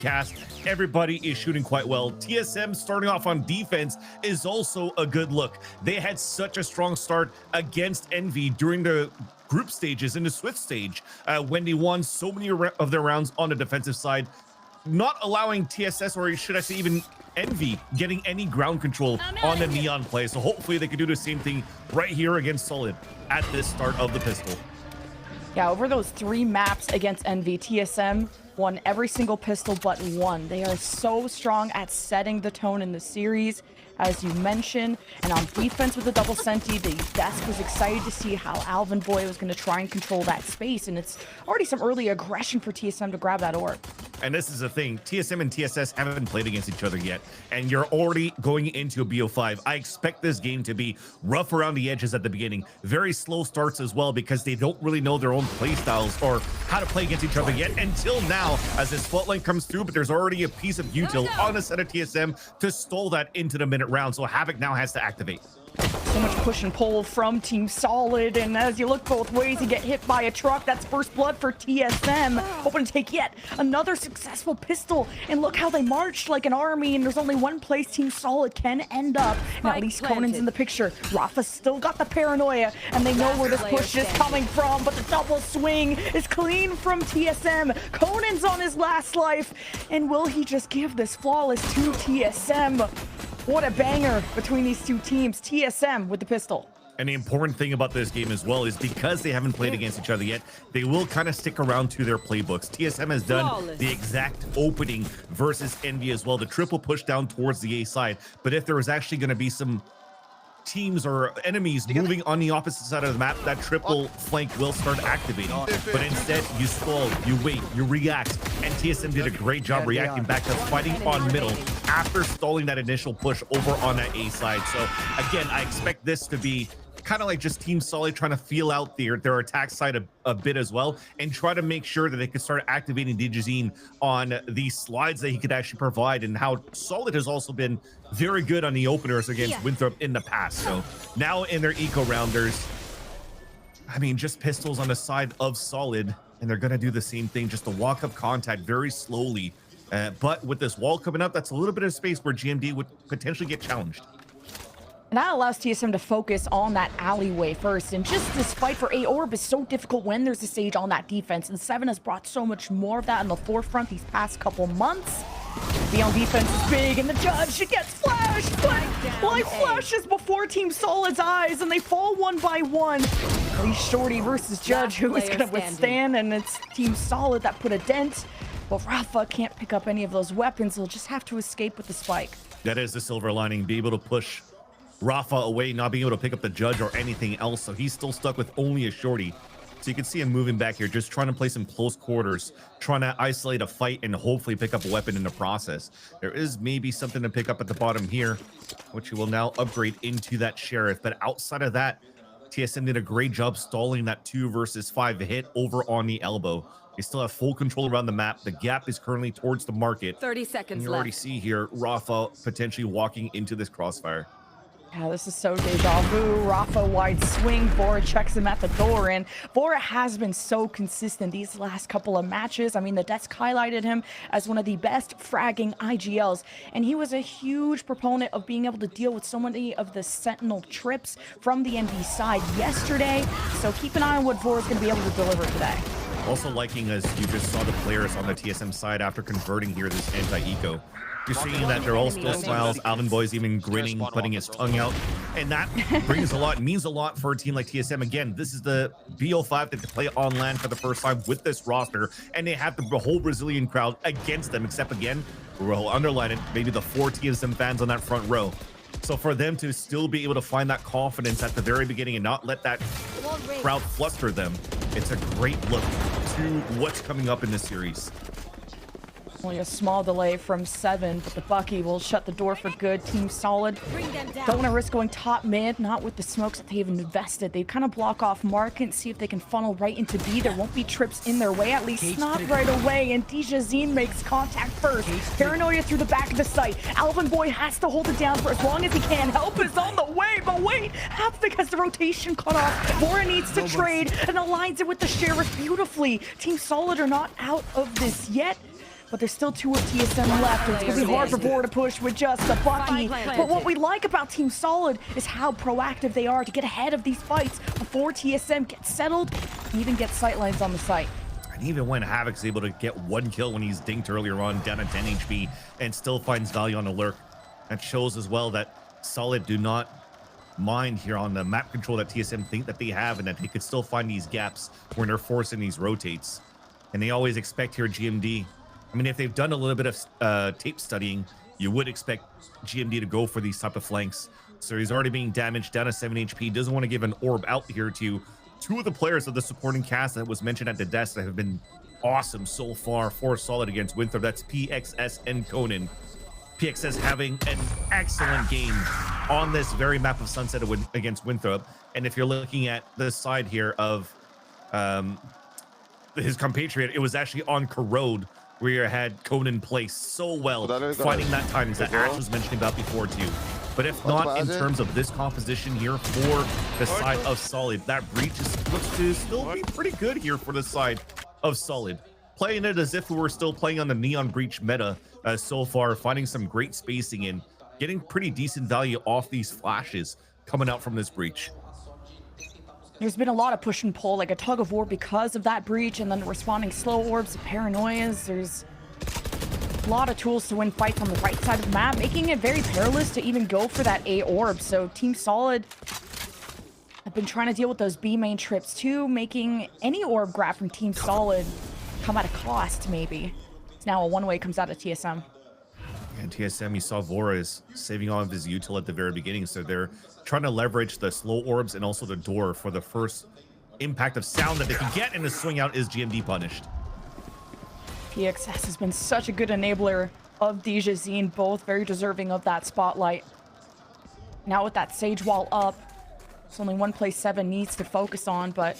cast. Everybody is shooting quite well. TSM starting off on defense is also a good look. They had such a strong start against Envy during the group stages in the Swift stage when they won so many of their rounds on the defensive side, not allowing TSS, or should I say even Envy, getting any ground control on the Neon play. So hopefully they can do the same thing right here against Solid at this start of the pistol. Yeah, over those 3 maps against Envy, TSM won every single pistol but one. They are so strong at setting the tone in the series, as you mentioned. And on defense with the double senti, the desk was excited to see how Alvin Boy was going to try and control that space. And it's already some early aggression for TSM to grab that orb. And this is the thing, TSM and TSS haven't played against each other yet, and you're already going into a BO5. I expect this game to be rough around the edges at the beginning. Very slow starts as well, because they don't really know their own play styles or how to play against each other yet until now, as this spotlight comes through. But there's already a piece of util on the side of TSM to stall that into the minute round. So Havoc now has to activate. So much push and pull from Team Solid, and as you look both ways, you get hit by a truck. That's first blood for TSM, hoping to take yet another successful pistol. And look how they marched like an army, and there's only one place Team Solid can end up. And at least Conan's in the picture. Rafa's still got the paranoia, and they know where this push is coming from, but the double swing is clean from TSM. Conan's on his last life, and will he just give this flawless to TSM? What a banger between these two teams. TSM with the pistol. And the important thing about this game as well is because they haven't played against each other yet, they will kind of stick around to their playbooks. TSM has done the exact opening versus Envy as well, the triple push down towards the A side. But if there was actually going to be some teams or enemies moving on the opposite side of the map, that triple flank will start activating. But instead, you stall, you wait, you react, and TSM did a great job reacting back to fighting on middle after stalling that initial push over on that A side. So again, I expect this to be kind of like just Team Solid trying to feel out their attack side a bit as well, and try to make sure that they could start activating Digizine on the slides that he could actually provide, and how Solid has also been very good on the openers against Winthrop in the past. So now in their eco rounders, I mean, just pistols on the side of Solid, and they're going to do the same thing, just a walk up contact very slowly. But with this wall coming up, that's a little bit of space where GMD would potentially get challenged. And that allows TSM to focus on that alleyway first. And just this fight for A orb is so difficult when there's a stage on that defense. And Seven has brought so much more of that in the forefront these past couple months. Be on defense is big, and the judge gets flashed, but life flashes before Team Solid's eyes, and they fall one by one. At least Shorty versus Judge, who is going to withstand, and it's Team Solid that put a dent. But Rafa can't pick up any of those weapons. He'll just have to escape with the spike. That is the silver lining, be able to push Rafa away, not being able to pick up the judge or anything else. So he's still stuck with only a Shorty. So you can see him moving back here, just trying to play some close quarters, trying to isolate a fight and hopefully pick up a weapon in the process. There is maybe something to pick up at the bottom here, which he will now upgrade into that Sheriff. But outside of that, TSM did a great job stalling that 2 versus 5 hit over on the elbow. They still have full control around the map. The gap is currently towards the market. 30 seconds and you left. already see here Rafa potentially walking into this crossfire. Yeah, this is so deja vu. Rafa wide swing. Bora checks him at the door, and Bora has been so consistent these last couple of matches. I mean, the desk highlighted him as one of the best fragging IGLs, and he was a huge proponent of being able to deal with so many of the Sentinel trips from the NV side yesterday. So keep an eye on what Bora's going to be able to deliver today. Also liking, as you just saw the players on the TSM side after converting here, this anti-eco. You're seeing that they're all still smiles. Alvin Boy's even grinning, putting his tongue out. And that brings a lot, means a lot for a team like TSM. Again, this is the BO5 that they play on land for the first time with this roster. And they have the whole Brazilian crowd against them, except again, we'll underline it, maybe the 4 TSM fans on that front row. So for them to still be able to find that confidence at the very beginning and not let that crowd fluster them, it's a great look to what's coming up in this series. Only a small delay from Seven, but the Bucky will shut the door for good. Team Solid don't want to risk going top mid, not with the smokes that they've invested. They kind of block off market and see if they can funnel right into B. There won't be trips in their way, at least not right away. And Digizine makes contact first. Paranoia through the back of the site. Alvin Boy has to hold it down for as long as he can. Help is on the way, but wait, Havoc has the rotation cut off. Bora needs to trade and aligns it with the Sheriff beautifully. Team Solid are not out of this yet. but there's still 2 of TSM left. It's going to be hard for Vor to push with just a Bucky. But what we like about Team Solid is how proactive they are to get ahead of these fights before TSM gets settled and even get sightlines on the site. And even when Havoc's able to get 1 kill when he's dinked earlier on, down at 10 HP, and still finds value on the lurk, that shows as well that Solid do not mind here on the map control that TSM think that they have, and that they could still find these gaps when they're forcing these rotates. And they always expect here GMD. I mean, if they've done a little bit of tape studying, you would expect GMD to go for these type of flanks. So he's already being damaged, down to 7 HP. Doesn't want to give an orb out here to 2 of the players of the supporting cast that was mentioned at the desk that have been awesome so far for Solid against Winthrop. That's PXS and Conan. PXS having an excellent game on this very map of Sunset against Winthrop. And if you're looking at the side here of his compatriot, it was actually on Corrode, where you had Conan play so well, finding that timing that Ash was mentioning about before too. But if not, in terms of this composition here for the side of Solid, that breach looks to still be pretty good here for the side of Solid. Playing it as if we were still playing on the Neon Breach meta so far, finding some great spacing and getting pretty decent value off these flashes coming out from this breach. There's been a lot of push and pull, like a tug of war because of that breach, and then the responding slow orbs, paranoias. There's a lot of tools to win fights on the right side of the map, making it very perilous to even go for that A orb. So Team Solid have been trying to deal with those B main trips too, making any orb grab from Team Solid come at a cost, maybe. It's now a one-way comes out of TSM. And TSM, you saw Vora is saving all of his util at the very beginning, so they're trying to leverage the slow orbs and also the door for the first impact of sound that they can get, and the swing out is GMD punished. PXS has been such a good enabler of Dijazine, both very deserving of that spotlight. Now with that Sage Wall up, it's only one place 7 needs to focus on, but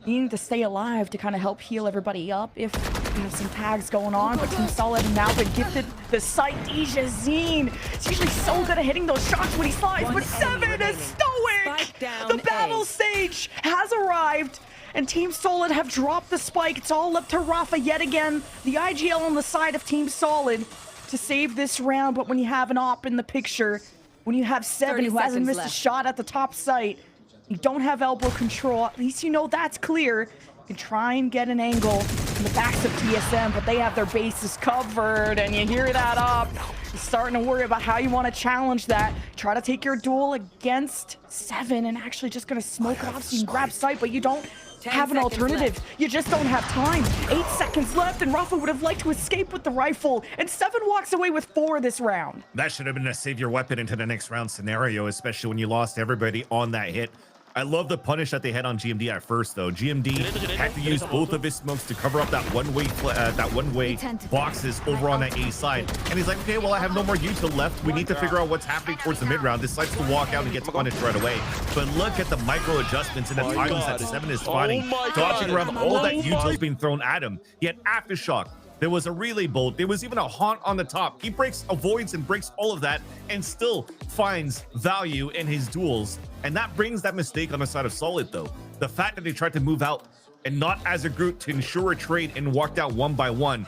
needing to stay alive to kind of help heal everybody up if you have some tags going on. But Team Solid now been gifted the site. Dijazine, it's usually so good at hitting those shots when he slides, but 7 is stoic. The battle stage has arrived, and Team Solid have dropped the spike. It's all up to Rafa yet again. The IGL on the side of Team Solid to save this round, but when you have an op in the picture, when you have 7 who hasn't missed a shot at the top site, you don't have elbow control, at least you know that's clear. You can try and get an angle in the backs of TSM, but they have their bases covered, and you hear that up. You're starting to worry about how you want to challenge that. Try to take your duel against 7 and actually just going to smoke it off so you can grab sight, but you don't have an alternative. You just don't have time. 8 seconds left, and Rafa would have liked to escape with the rifle, and 7 walks away with 4 this round. That should have been a save your weapon into the next round scenario, especially when you lost everybody on that hit. I love the punish that they had on GMD at first, though. GMD had to use both of his smokes to cover up that one-way boxes over on that A side. And he's like, okay, well, I have no more util left. We need to figure out what's happening towards the mid-round. Decides to walk out and gets punished right away. But look at the micro adjustments and the timings that 7 is finding, dodging around all that util's being thrown at him. He had Aftershock. There was a relay bolt. There was even a haunt on the top. He avoids and breaks all of that and still finds value in his duels. And that brings that mistake on the side of Solid, though. The fact that they tried to move out and not as a group to ensure a trade and walked out 1 by 1.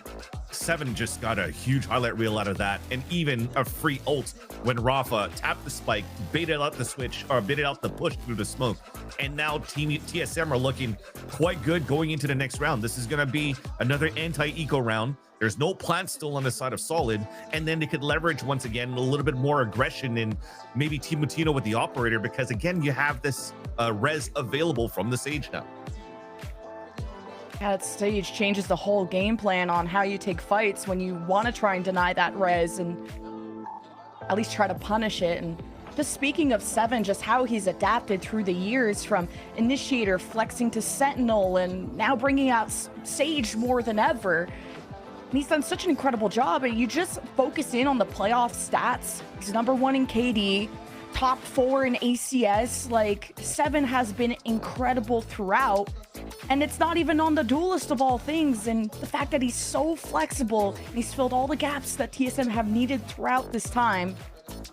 7 just got a huge highlight reel out of that, and even a free ult when Rafa tapped the spike, baited out the switch, or baited out the push through the smoke. And now Team TSM are looking quite good going into the next round. This is going to be another anti-eco round. There's no plant still on the side of Solid, and then they could leverage once again a little bit more aggression and maybe Team Mutino with the operator, because again, you have this res available from the Sage now. That stage changes the whole game plan on how you take fights when you want to try and deny that res and at least try to punish it. And just speaking of 7, just how he's adapted through the years from Initiator flexing to Sentinel and now bringing out Sage more than ever. And he's done such an incredible job, and you just focus in on the playoff stats. He's #1 in KD, top 4 in ACS. Like, 7 has been incredible throughout. And it's not even on the duelist of all things. And the fact that he's so flexible, and he's filled all the gaps that TSM have needed throughout this time.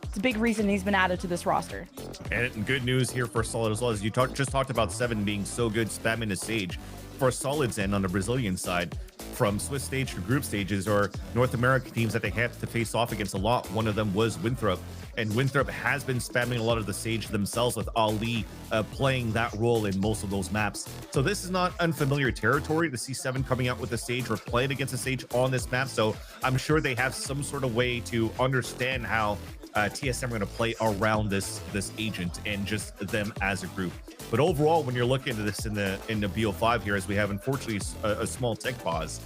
It's a big reason he's been added to this roster. And good news here for Solid as well, as you just talked about 7 being so good spamming the Sage. For Solid's end on the Brazilian side, from Swiss stage to group stages or North American teams that they had to face off against a lot. One of them was Winthrop, and Winthrop has been spamming a lot of the stage themselves, with Ali playing that role in most of those maps. So this is not unfamiliar territory to see Seven coming out with the stage or playing against a stage on this map. So I'm sure they have some sort of way to understand how TSM are going to play around this agent and just them as a group. But overall, when you're looking at this in the BO5 here, as we have unfortunately a small tech pause,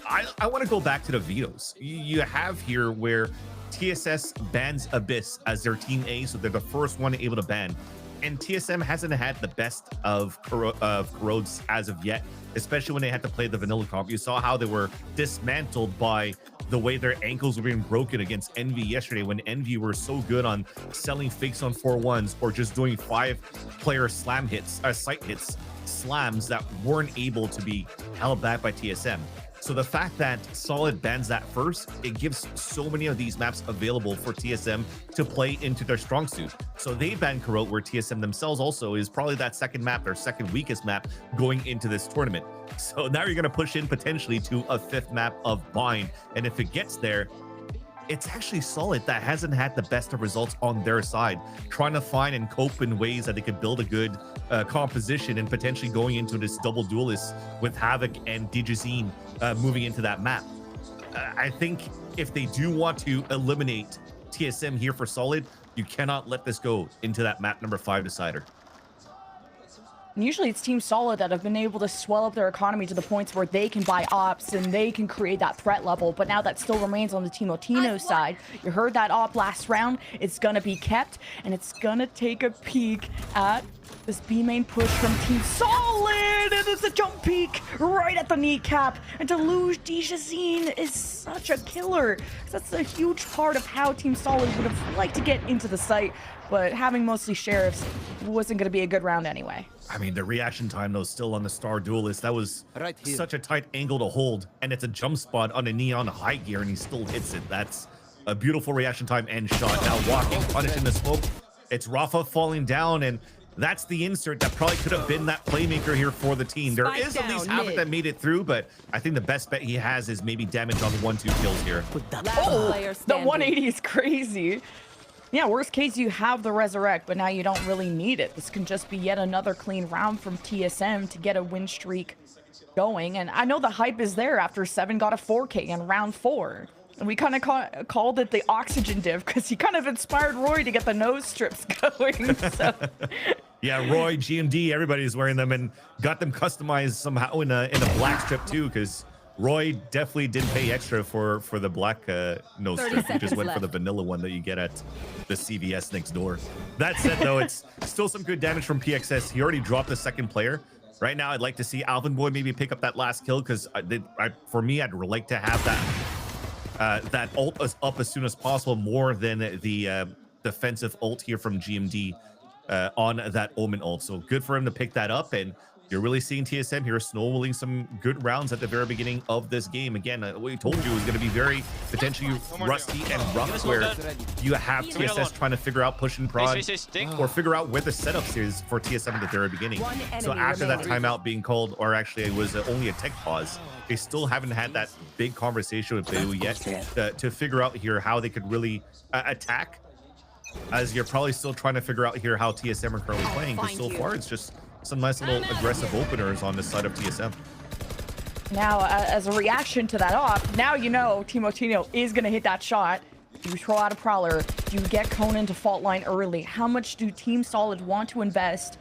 I want to go back to the vetoes. You have here where TSS bans Abyss as their team A, so they're the first one able to ban. And TSM hasn't had the best of Corrodes as of yet, especially when they had to play the vanilla comp. You saw how they were dismantled by the way their ankles were being broken against Envy yesterday, when Envy were so good on selling fakes on 4-1s or just doing 5-player slam hits, sight hits, slams that weren't able to be held back by TSM. So the fact that Solid bans that first, it gives so many of these maps available for TSM to play into their strong suit. So they ban Corrode, where TSM themselves also is probably that second map, their second weakest map going into this tournament. So now you're going to push in potentially to a 5th map of Bind. And if it gets there, it's actually Solid that hasn't had the best of results on their side, trying to find and cope in ways that they could build a good composition and potentially going into this double duelist with Havoc and Digizine moving into that map. I think if they do want to eliminate TSM here for Solid, you cannot let this go into that map number 5 decider. And usually it's Team Solid that have been able to swell up their economy to the points where they can buy ops and they can create that threat level. But now that still remains on the Team Otino side. You heard that op last round. It's going to be kept, and it's going to take a peek at this B main push from Team Solid. And it's a jump peek right at the kneecap. And to lose Digizine is such a killer. That's a huge part of how Team Solid would have liked to get into the site. But having mostly Sheriffs wasn't going to be a good round anyway. I mean, the reaction time, though, still on the Star Duelist, that was such a tight angle to hold. And it's a jump spot on a Neon high gear, and he still hits it. That's a beautiful reaction time and shot. Now walking, punished in the smoke. It's Rafa falling down, and that's the insert that probably could have been that playmaker here for the team. There is at least Havoc that made it through, but I think the best bet he has is maybe damage on 1-2 kills here. Oh, the 180 is crazy. Yeah, worst case, you have the Resurrect, but now you don't really need it. This can just be yet another clean round from TSM to get a win streak going. And I know the hype is there after Seven got a 4K in round 4. And we kind of called it the oxygen div because he kind of inspired Roy to get the nose strips going. So. Yeah, Roy, GMD, everybody's wearing them and got them customized somehow in a black strip too, because Roy definitely didn't pay extra for the black nose strip. He just went for the vanilla one that you get at the CVS next door. That said, though, it's still some good damage from PXS. He already dropped the second player. Right now, I'd like to see Alvin Boy maybe pick up that last kill, because for me, I'd like to have that ult up as soon as possible, more than the defensive ult here from GMD on that Omen ult. So good for him to pick that up, and you're really seeing TSM here snowballing some good rounds at the very beginning of this game. Again, we told you it was going to be very potentially rusty and rough, where you have TSS trying to figure out push and prod or figure out where the setups is for TSM at the very beginning. So after that timeout being called, or actually it was only a tech pause, they still haven't had that big conversation with Beu yet to figure out here how they could really attack, as you're probably still trying to figure out here how TSM are currently playing, because so far it's just some nice little aggressive openers on this side of TSM. Now, as a reaction to that off, now you know Team Otino is going to hit that shot. You throw out a Prowler, you get Conan to fault line early. How much do Team Solid want to invest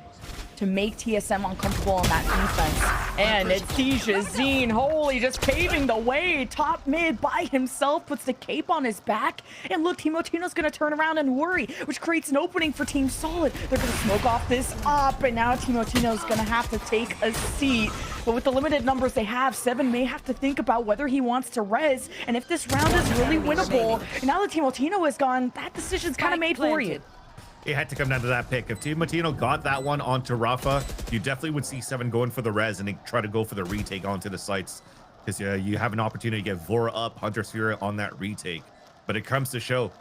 to make TSM uncomfortable on that defense? And it's Digizine, holy, just paving the way. Top mid by himself, puts the cape on his back. And look, Team Otino's gonna turn around and worry, which creates an opening for Team Solid. They're gonna smoke off this op, and now Team Otino's gonna have to take a seat. But with the limited numbers they have, Seven may have to think about whether he wants to res. And if this round is really winnable, and now that Team Otino is gone, that decision's kind of made for you. It had to come down to that pick. If Team Otino got that one onto Rafa, you definitely would see Seven going for the res and they try to go for the retake onto the sites, because you have an opportunity to get Vora up, Hunter Sphere on that retake. But it comes to show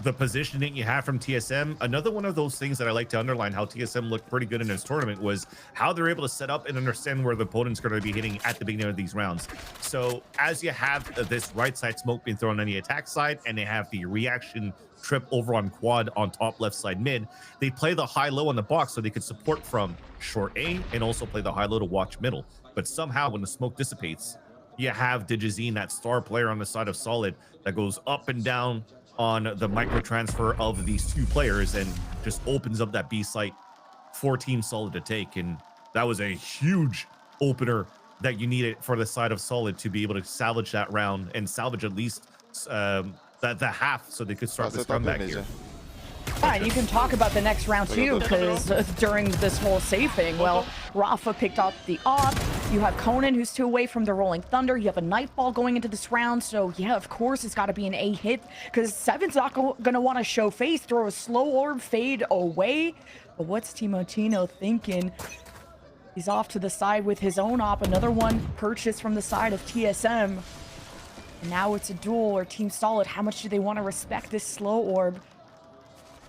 the positioning you have from TSM. Another one of those things that I like to underline how TSM looked pretty good in this tournament was how they're able to set up and understand where the opponent's going to be hitting at the beginning of these rounds. So as you have this right side smoke being thrown on the attack side, and they have the reaction trip over on quad on top left side mid, they play the high-low on the box so they could support from short A and also play the high-low to watch middle. But somehow when the smoke dissipates, you have Digizine, that star player on the side of Solid, that goes up and down on the micro transfer of these two players and just opens up that B site for Team Solid to take. And that was a huge opener that you needed for the side of Solid to be able to salvage that round and salvage at least the half so they could start this comeback here. Fine, you can talk about the next round too, because during this whole save thing, well, Rafa picked up the op. You have Conan, who's 2 away from the Rolling Thunder. You have a Nightfall going into this round. So, yeah, of course, it's got to be an A hit, because Seven's not going to want to show face, throw a slow orb, fade away. But what's Timotino thinking? He's off to the side with his own op. Another one purchased from the side of TSM. And now it's a duel, or Team Solid. How much do they want to respect this slow orb?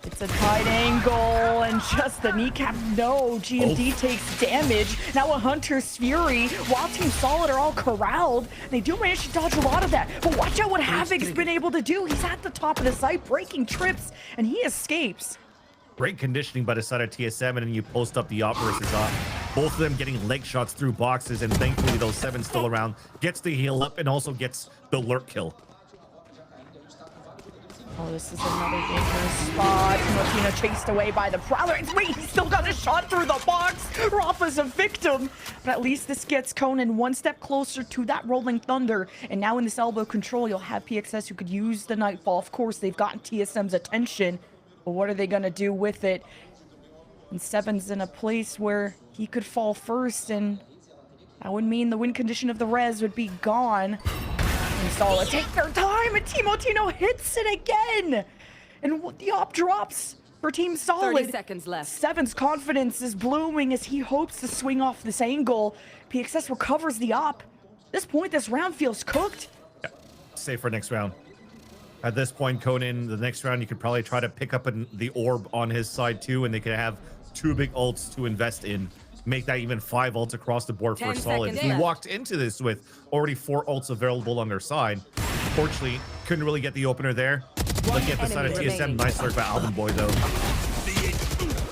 It's a tight angle, and just the kneecap. No, GMD takes damage. Now a Hunter's Fury, while Team Solid are all corralled. They do manage to dodge a lot of that, but watch out what Havoc's been able to do. He's at the top of the site, breaking trips, and he escapes. Great conditioning by the side of TSM, and then you post up the op versus op. Both of them getting leg shots through boxes, and thankfully those Seven's still around. Gets the heal up and also gets the lurk kill. Oh, this is another dangerous spot. Timotino chased away by the Prowler. Wait, he still got a shot through the box. Rafa's a victim. But at least this gets Conan one step closer to that Rolling Thunder. And now in this elbow control, you'll have PXS who could use the Nightfall. Of course, they've gotten TSM's attention. But what are they going to do with it? And Seven's in a place where he could fall first. And that would mean the win condition of the res would be gone. Solid take their time, and Timotino hits it again, and the op drops for Team Solid. 30 seconds left. Seven's confidence is blooming as he hopes to swing off this angle. PXS recovers the op. At this point, this round feels cooked. Yeah. Save for next round. At this point, Conan, the next round, you could probably try to pick up the orb on his side too, and they could have 2 big ults to invest in. Make that even 5 ults across the board for Solid. He walked into this with already 4 ults available on their side. Fortunately, couldn't really get the opener there. Look at the side of TSM. Nice lurk by Alvin Boy, though.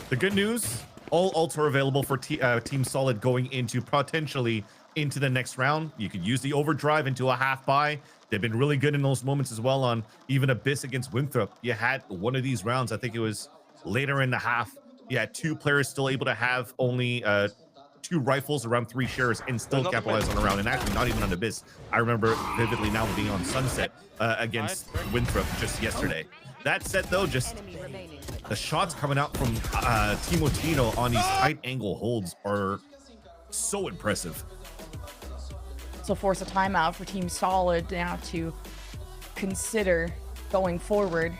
The good news, all ults are available for Team Solid going into potentially into the next round. You could use the overdrive into a half buy. They've been really good in those moments as well on even Abyss against Winthrop. You had one of these rounds, I think it was later in the half. You had 2 players still able to have only 2 rifles around 3 shares and still capitalize on a round, and actually not even on Abyss. I remember vividly now being on Sunset against Winthrop just yesterday. That said, though, just the shots coming out from Timotino on these tight angle holds are so impressive. So force a timeout for Team Solid now to consider going forward.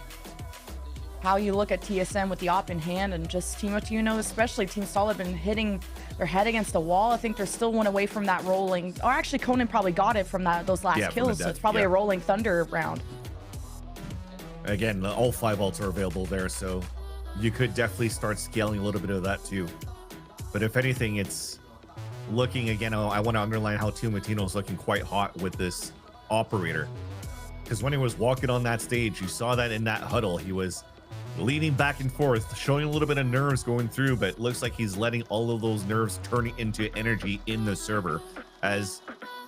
How you look at TSM with the op in hand, and just Timotino, especially Team Solid, been hitting their head against the wall. I think they're still 1 away from that rolling. Or actually, Conan probably got it from those last kills, so it's probably a Rolling Thunder round. Again, all 5 ults are available there, so you could definitely start scaling a little bit of that too. But if anything, it's looking again. I want to underline how Timotino is looking quite hot with this operator, because when he was walking on that stage, you saw that in that huddle, he was leaning back and forth, showing a little bit of nerves going through, but it looks like he's letting all of those nerves turn into energy in the server, as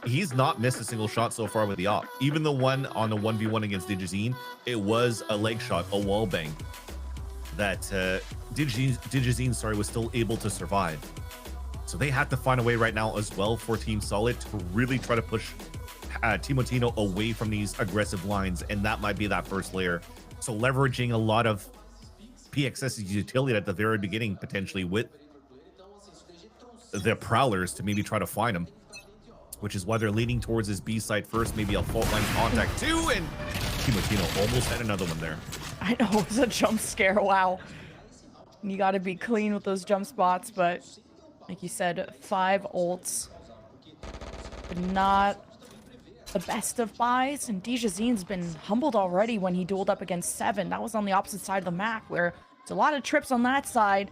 he's not missed a single shot so far with the op. Even the one on the 1v1 against Digizine, it was a leg shot, a wall bang that Digizine was still able to survive. So they have to find a way right now as well for Team Solid to really try to push Timotino away from these aggressive lines, and that might be that first layer. So leveraging a lot of PXS's utility at the very beginning, potentially with the Prowlers to maybe try to find him, which is why they're leaning towards his B side first, maybe a fault line contact too, and Timotino almost had another one there. I know, it was a jump scare, wow. You gotta be clean with those jump spots, but like you said, 5 ults, but not the best of buys, and DJZ's been humbled already when he dueled up against Seven. That was on the opposite side of the map, where it's a lot of trips on that side,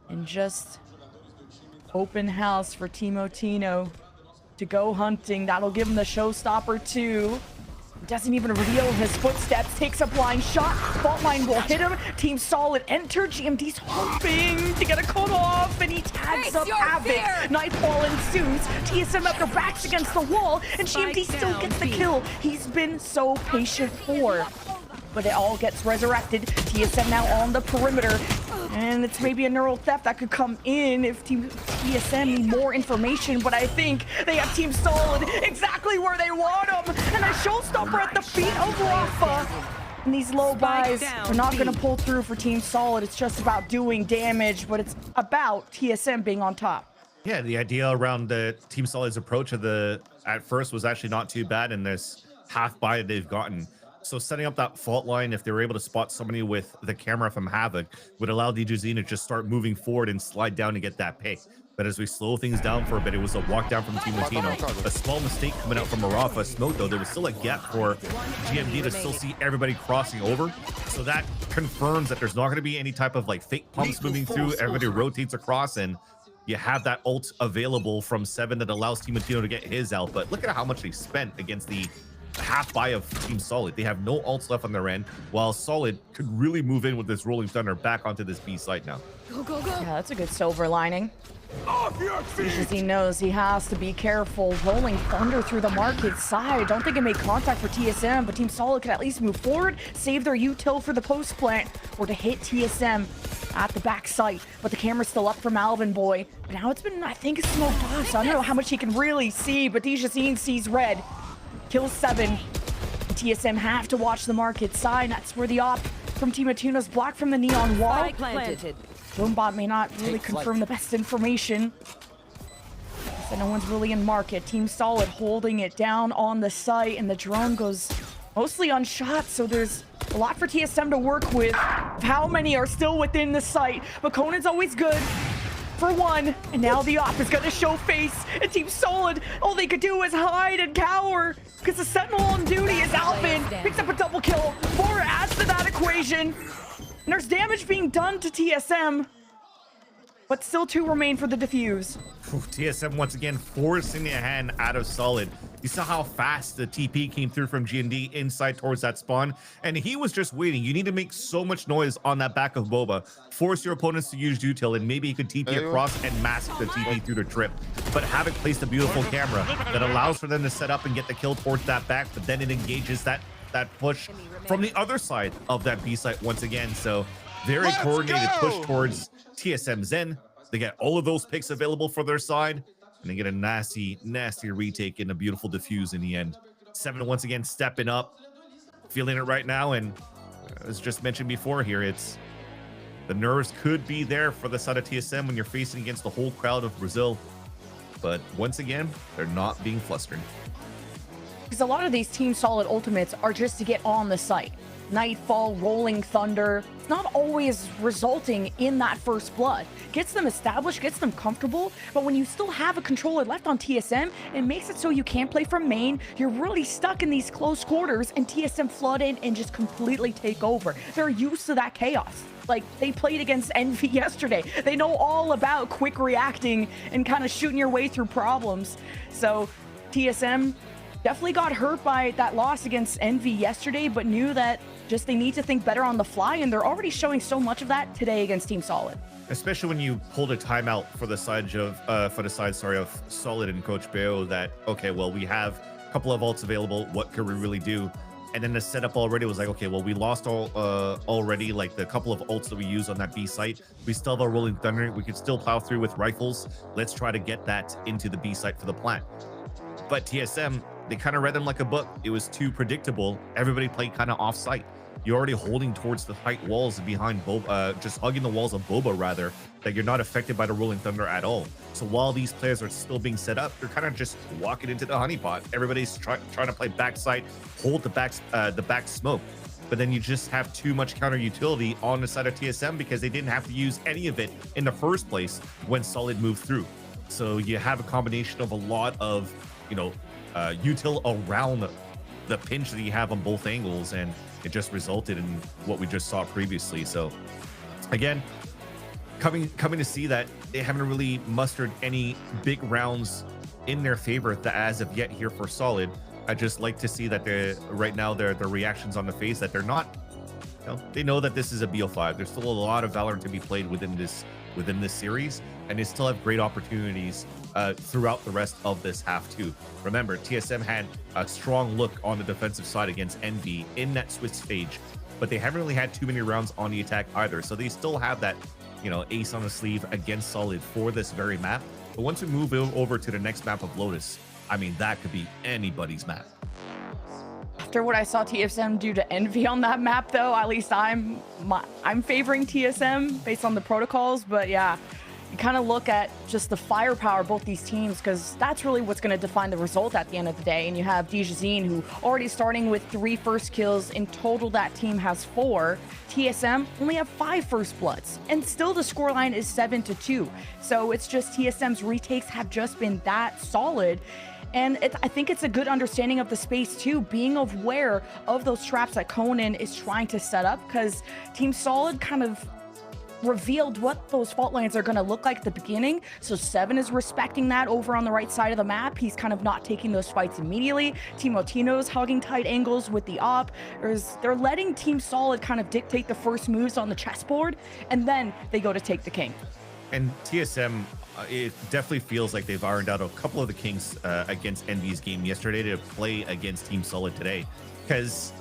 and just open house for Timotino to go hunting. That'll give him the showstopper too. Doesn't even reveal his footsteps, takes a blind shot, fault line will hit him, Team Solid enter, GMD's hoping to get a cut off, and he tags up Havoc. Nightfall ensues, TSM up their backs against the wall, and GMD still gets the kill. He's been so patient for, but it all gets resurrected. TSM now on the perimeter, and it's maybe a neural theft that could come in if Team TSM need more information, but I think they have Team Solid exactly where they want them, and a showstopper at the feet of Rafa. And these low buys are not going to pull through for Team Solid. It's just about doing damage, but it's about TSM being on top. Yeah, the idea around the Team Solid's approach at first was actually not too bad in this half buy that they've gotten. So setting up that fault line, if they were able to spot somebody with the camera from Havoc, would allow DJZ to just start moving forward and slide down to get that pick. But as we slow things down for a bit, it was a walk down from Team Latino. A small mistake coming out from Arafa smoke, though. There was still a gap for GMD to still see everybody crossing over. So that confirms that there's not going to be any type of like fake pumps moving through. Everybody rotates across, and you have that ult available from Seven that allows Team Latino to get his out. But look at how much they spent against the half buy of Team Solid. They have no ults left on their end, while Solid could really move in with this Rolling Thunder back onto this B site now. Go, go, go. Yeah, that's a good silver lining. Because he knows he has to be careful. Rolling Thunder through the market side. Don't think it made contact for TSM, but Team Solid can at least move forward, save their util for the post plant, or to hit TSM at the back site. But the camera's still up for Malvin Boy. But now it's been, I think, smoked off, so I don't know how much he can really see, but DJZ sees red. Kills Seven. TSM have to watch the market side. That's where the op from Team Atuna's blocked from the neon wall. Boombot may not really confirm the best information. So no one's really in market. Team Solid holding it down on the site, and the drone goes mostly unshot, so there's a lot for TSM to work with. How many are still within the site? But Conan's always good for one, and now the op is gonna show face, and Team Solid, all they could do is hide and cower, because the Sentinel on duty is Alvin, picks up a double kill. 4 adds to that equation, and there's damage being done to TSM, but still 2 remain for the defuse. TSM once again forcing a hand out of Solid. You saw how fast the TP came through from GMD inside towards that spawn, and he was just waiting. You need to make so much noise on that back of Boba, force your opponents to use util, and maybe he could TP across and mask the TP through the trip. But Havoc placed a beautiful camera that allows for them to set up and get the kill towards that back, but then it engages that push from the other side of that B site once again. So very coordinated push towards TSM Zen. They get all of those picks available for their side, and they get a nasty retake and a beautiful defuse in the end. Seven once again stepping up, feeling it right now, and as just mentioned before here, it's the nerves could be there for the side of TSM when you're facing against the whole crowd of Brazil, but once again, they're not being flustered. Because a lot of these Team Solid ultimates are just to get on the site. Nightfall, Rolling Thunder, it's not always resulting in that first blood. Gets them established, gets them comfortable, but when you still have a controller left on TSM, it makes it so you can't play from main. You're really stuck in these close quarters, and TSM flood in and just completely take over. They're used to that chaos. Like, they played against Envy yesterday. They know all about quick reacting and kind of shooting your way through problems. So TSM definitely got hurt by that loss against Envy yesterday, but knew that just they need to think better on the fly, and they're already showing so much of that today against Team Solid. Especially when you pulled a timeout for the side of Solid and Coach Beo, that okay, well, we have a couple of ults available. What could we really do? And then the setup already was like, okay, well, we lost already like the couple of ults that we use on that B site. We still have our Rolling Thunder. We could still plow through with rifles. Let's try to get that into the B site for the plant. But TSM, they kind of read them like a book. It was too predictable. Everybody played kind of off site. You're already holding towards the tight walls behind Boba, just hugging the walls of Boba rather, that you're not affected by the Rolling Thunder at all. So while these players are still being set up, you're kind of just walking into the honeypot. Everybody's trying to play backside, hold the back smoke. But then you just have too much counter utility on the side of TSM because they didn't have to use any of it in the first place when Solid moved through. So you have a combination of a lot of, util around the pinch that you have on both angles, and it just resulted in what we just saw previously. So again, coming to see that they haven't really mustered any big rounds in their favor as of yet here for Solid. I just like to see that right now their reactions on the face that they're not, they know that this is a BO5. There's still a lot of Valorant to be played within this series, and they still have great opportunities throughout the rest of this half too. Remember, TSM had a strong look on the defensive side against Envy in that Swiss stage, but they haven't really had too many rounds on the attack either. So they still have that, ace on the sleeve against Solid for this very map. But once we move over to the next map of Lotus, I mean, that could be anybody's map. After what I saw TSM do to Envy on that map, though, at least I'm favoring TSM based on the protocols. But yeah, you kind of look at just the firepower of both these teams, because that's really what's going to define the result at the end of the day. And you have Dijazine, who already starting with 3 first kills. In total, that team has 4. TSM only have 5 first bloods, and still the scoreline is 7-2. So it's just TSM's retakes have just been that solid. And I think it's a good understanding of the space too, being aware of those traps that Conan is trying to set up, because Team Solid kind of revealed what those fault lines are going to look like at the beginning. So 7 is respecting that over on the right side of the map. He's kind of not taking those fights immediately. Team Otino's hugging tight angles with the op. They're letting Team Solid kind of dictate the first moves on the chessboard, and then they go to take the king. And TSM, it definitely feels like they've ironed out a couple of the kinks against Envy's game yesterday to play against Team Solid today. Because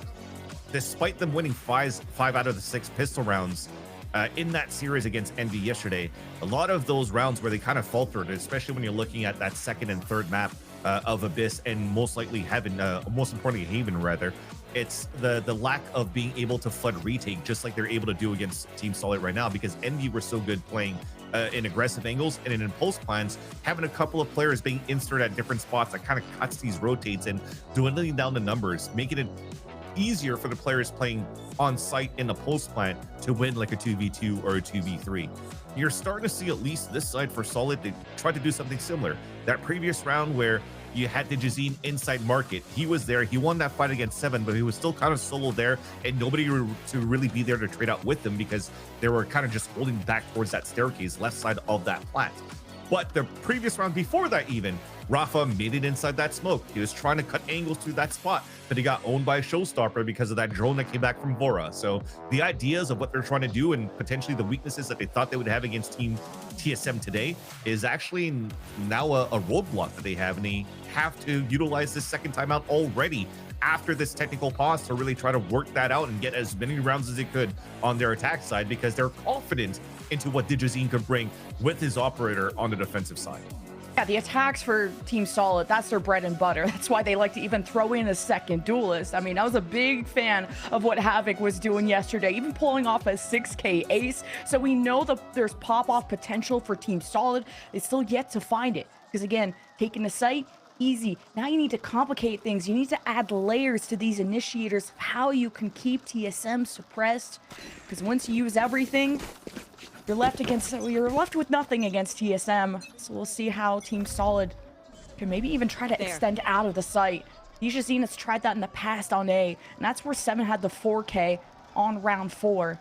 despite them winning 5 out of the 6 pistol rounds in that series against Envy yesterday, a lot of those rounds where they kind of faltered, especially when you're looking at that second and third map of Abyss and most likely Heaven, most importantly Haven rather, it's the lack of being able to flood retake just like they're able to do against Team Solid right now, because Envy were so good playing in aggressive angles and in impulse plans. Having a couple of players being inserted at different spots that kind of cuts these rotates and dwindling down the numbers, making it easier for the players playing on site in the post plant to win like a 2v2 or a 2v3. You're starting to see at least this side for Solid, they tried to do something similar. That previous round where you had the Jazine inside market, he was there, he won that fight against 7, but he was still kind of solo there and nobody to really be there to trade out with him, because they were kind of just holding back towards that staircase left side of that plant. But the previous round before that, even Rafa made it inside that smoke. He was trying to cut angles through that spot, but he got owned by a showstopper because of that drone that came back from Vora. So the ideas of what they're trying to do and potentially the weaknesses that they thought they would have against Team TSM today is actually now a roadblock that they have, and they have to utilize this second timeout already after this technical pause to really try to work that out and get as many rounds as they could on their attack side, because they're confident into what Dijazine could bring with his operator on the defensive side. Yeah, the attacks for Team Solid, that's their bread and butter. That's why they like to even throw in a second duelist. I mean, I was a big fan of what Havoc was doing yesterday, even pulling off a 6K ace. So we know that there's pop-off potential for Team Solid. They still yet to find it. Because again, taking the site, easy. Now you need to complicate things. You need to add layers to these initiators of how you can keep TSM suppressed. Because once you use everything, you're left with nothing against TSM. So we'll see how Team Solid can maybe even try to extend out of the site. Dijazine has tried that in the past on A, and that's where 7 had the 4K on round 4.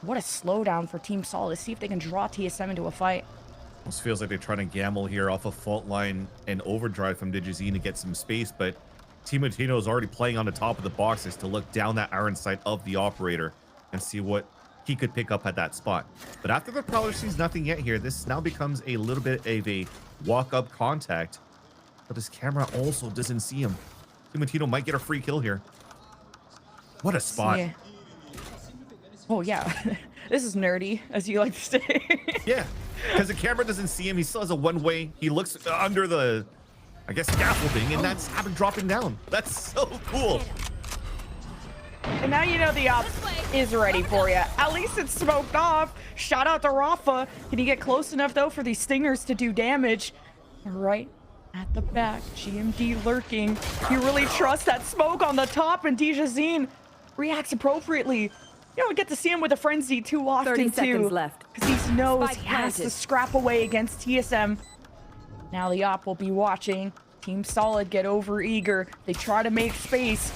What a slowdown for Team Solid. See if they can draw TSM into a fight. Almost feels like they're trying to gamble here off a fault line and overdrive from Dijazine to get some space, but Team Otino is already playing on the top of the boxes to look down that iron sight of the operator and see what he could pick up at that spot. But after the Prowler sees nothing yet here, this now becomes a little bit of a walk-up contact, but his camera also doesn't see him. Team Otino might get a free kill here. What a spot. Yeah. Oh, yeah. This is nerdy, as you like to say. Yeah, because the camera doesn't see him. He still has a one-way. He looks under the, I guess, scaffolding, and that's Havoc dropping down. That's so cool. And now you know the op is ready for you. At least it's smoked off. Shout out to Rafa. Can he get close enough, though, for these stingers to do damage? Right at the back, GMD lurking. You really trust that smoke on the top, and Dijazine reacts appropriately. You don't get to see him with a frenzy too often, 30 too. seconds left. Because he knows Spike he has planted. to scrap away against TSM. Now the op will be watching. Team Solid get over eager. They try to make space.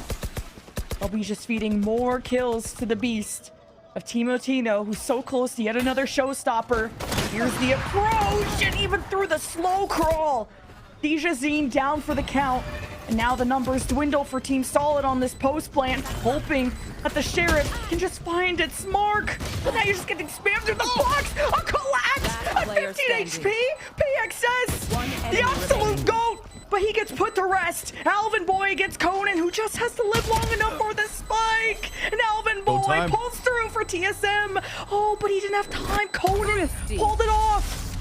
They'll be just feeding more kills to the beast of Timotino, who's so close to yet another showstopper. Here's the approach, and even through the slow crawl, Dijazine down for the count. And now the numbers dwindle for Team Solid on this post plant, hoping that the Sheriff can just find its mark. But now you're just getting spammed through the box. A collapse at 15 HP. PXS, the absolute GOAT. But he gets put to rest. Alvin Boy gets Conan, who just has to live long enough for the spike. And Alvin Boy pulls through for TSM. Oh, but he didn't have time. Conan pulled it off.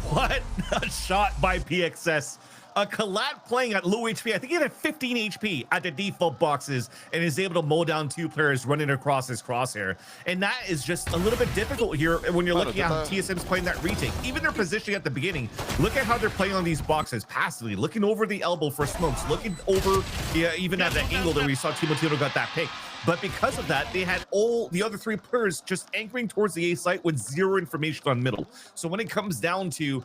What a shot by PXS. A Collat playing at low HP. I think he had 15 HP at the default boxes and is able to mow down 2 players running across his crosshair. And that is just a little bit difficult here when you're looking at how TSM's playing that retake. Even their positioning at the beginning, look at how they're playing on these boxes passively, looking over the elbow for smokes, looking over even at the angle that we saw Timotino got that pick. But because of that, they had all the other 3 players just anchoring towards the A site with 0 information on middle. So when it comes down to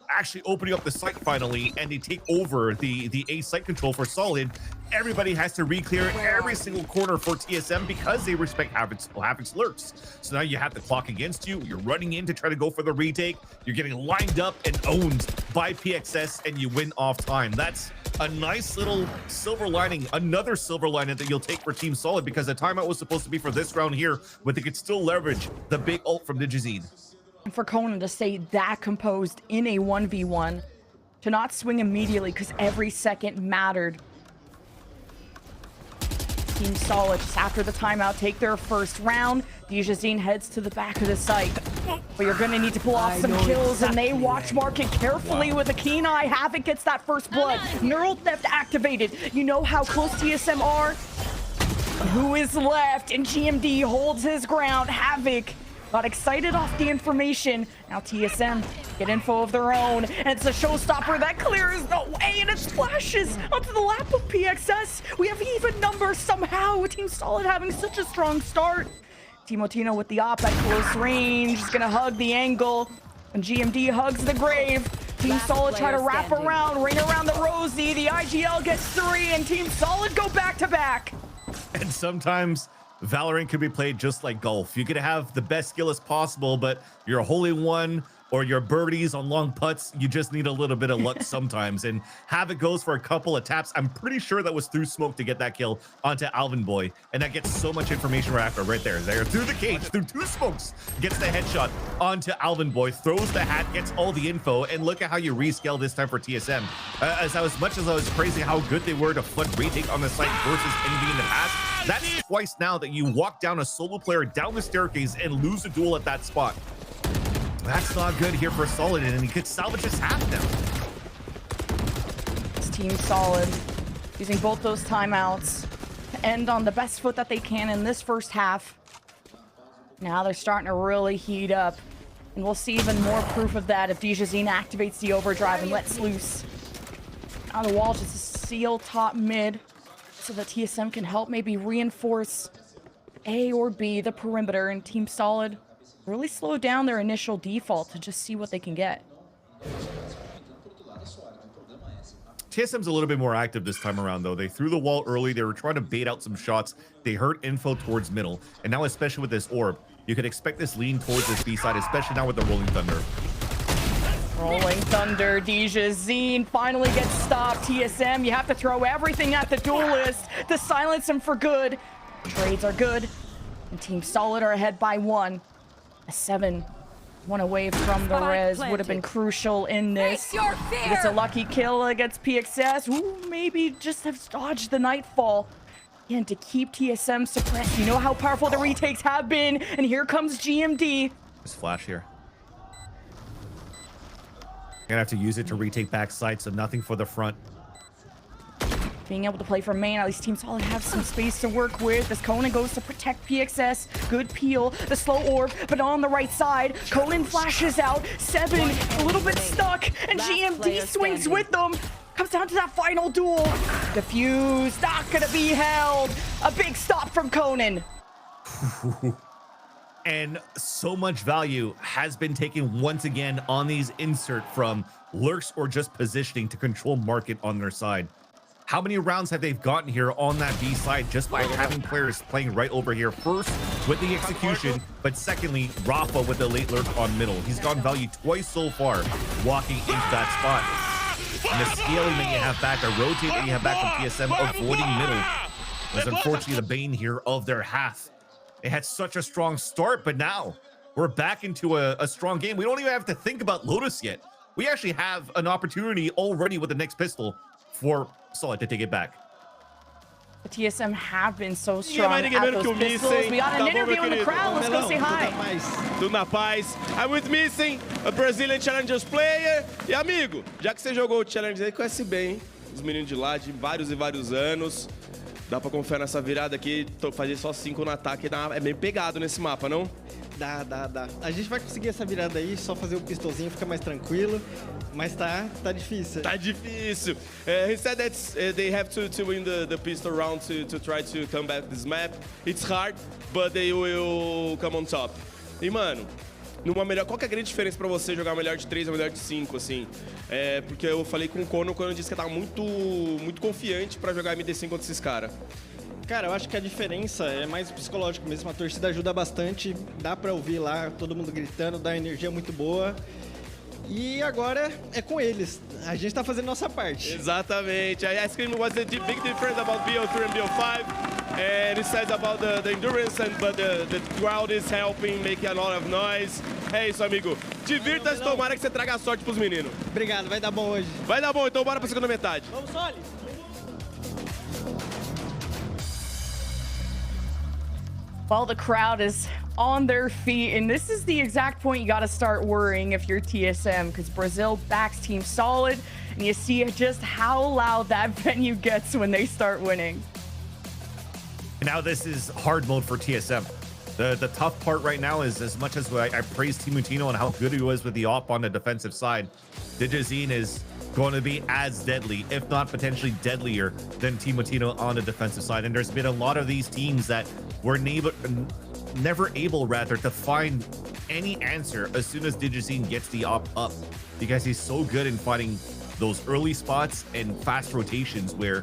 actually opening up the site finally, and they take over the A site control for Solid, everybody has to re-clear every single corner for TSM because they respect Havoc's lurks. So now you have the clock against you. You're running in to try to go for the retake. You're getting lined up and owned by PXS, and you win off time. That's a nice little silver lining, another silver lining that you'll take for Team Solid, because the timeout was supposed to be for this round here, but they could still leverage the big ult from Dijazine. And for Conan to stay that composed in a 1v1, to not swing immediately because every second mattered. Team Solid, just after the timeout, take their first round. Dijazine heads to the back of the site. But you're going to need to pull off some kills, and they watch market carefully with a keen eye. Havoc gets that first blood. Neural Theft activated. You know how close TSM are? Who is left? And GMD holds his ground. Havoc got excited off the information. Now TSM get info of their own, and it's a showstopper that clears the way, and it splashes onto the lap of PXS. We have even numbers somehow with Team Solid having such a strong start. Timotino with the op at close range. He's gonna hug the angle, and GMD hugs the grave. Team Solid try to wrap around, ring around the Rosie. The IGL gets 3, and Team Solid go back to back. And sometimes Valorant can be played just like golf. You could have the best skill as possible, but you're a hole in one or your birdies on long putts, you just need a little bit of luck sometimes. And Havoc goes for a couple of taps. I'm pretty sure that was through smoke to get that kill onto Alvin Boy. And that gets so much information right there. Through the cage, through 2 smokes, gets the headshot onto Alvin Boy, throws the hat, gets all the info. And look at how you rescale this time for TSM. As much as I was praising how good they were to flood retake on the site versus Envy in the past, that's twice now that you walk down a solo player down the staircase and lose a duel at that spot. That's not good here for Solid, and he could salvage his half now. It's Team Solid using both those timeouts to end on the best foot that they can in this first half. Now they're starting to really heat up, and we'll see even more proof of that if Dijazine activates the overdrive and lets loose. Now the wall just a seal top mid, so that TSM can help maybe reinforce A or B, the perimeter, and Team Solid really slow down their initial default to just see what they can get. TSM's a little bit more active this time around, though. They threw the wall early. They were trying to bait out some shots. They heard info towards middle. And now, especially with this orb, you could expect this lean towards this B side, especially now with the Rolling Thunder. Rolling Thunder, Dijazine finally gets stopped. TSM, you have to throw everything at the duelist to silence him for good. Trades are good, and Team Solid are ahead by 1. A 7, 1 away from the res would have been crucial in this. It's a lucky kill against PXS, who maybe just have dodged the Nightfall. And to keep TSM suppressed, you know how powerful the retakes have been, and here comes GMD. Just flash here. Gonna have to use it to retake backside, so nothing for the front. Being able to play for main, at least Team Solid have some space to work with as Conan goes to protect PXS. Good peel, the slow orb, but on the right side, Conan flashes out. 7, a little bit stuck, and GMD swings with them. Comes down to that final duel. Diffuse, not gonna be held. A big stop from Conan. And so much value has been taken once again on these insert from lurks or just positioning to control market on their side. How many rounds have they gotten here on that B side just by having players playing right over here? First with the execution, but secondly, Rafa with the late lurk on middle. He's gotten value twice so far walking into that spot. And the scaling that you have back, the rotate that you have back from TSM avoiding middle was unfortunately the bane here of their half. They had such a strong start, but now we're back into a strong game. We don't even have to think about Lotus yet. We actually have an opportunity already with the next pistol for Solid to take it back. The TSM have been so strong at those pistols. We got an interview in the crowd. Let's go say hi. Tudo na paz. I'm with Missing, a Brazilian Challengers player. E amigo, já que você jogou o Challengers aí, conhece bem, hein? Os meninos de lá de vários e vários anos. Dá pra confiar nessa virada aqui, fazer só 5 no ataque, é meio pegado nesse mapa, não? Dá. A gente vai conseguir essa virada aí, só fazer o pistolzinho, fica mais tranquilo. Mas tá difícil. Tá difícil. He said that they have to win the pistol round to try to come back this map. It's hard, but they will come on top. E, mano, qual que é a grande diferença pra você jogar melhor de 3 ou melhor de 5, assim? Porque eu falei com o Kono quando eu disse que eu tava muito confiante pra jogar MD5 contra esses caras. Cara, eu acho que a diferença é mais psicológico mesmo. A torcida ajuda bastante, dá pra ouvir lá todo mundo gritando, dá uma energia muito boa. E agora é com eles. A gente tá fazendo nossa parte. Exatamente. I asked him what's the big difference about BO3 and BO5. And he says about the endurance, but the crowd is helping, making a lot of noise. É isso, amigo. Divirta-se, tomara que você traga a sorte pros meninos. Obrigado, vai dar bom hoje. Vai dar bom, então bora pra segunda metade. Vamos, Soli! Well, the crowd is on their feet, and this is the exact point you got to start worrying if you're TSM, because Brazil backs Team Solid, and you see just how loud that venue gets when they start winning. Now this is hard mode for TSM. The tough part right now is, as much as I praise Timotino and how good he was with the op on the defensive side, Digizine is going to be as deadly, if not potentially deadlier, than Timotino on the defensive side. And there's been a lot of these teams that were never able to find any answer as soon as Digizine gets the op up, because he's so good in finding those early spots and fast rotations where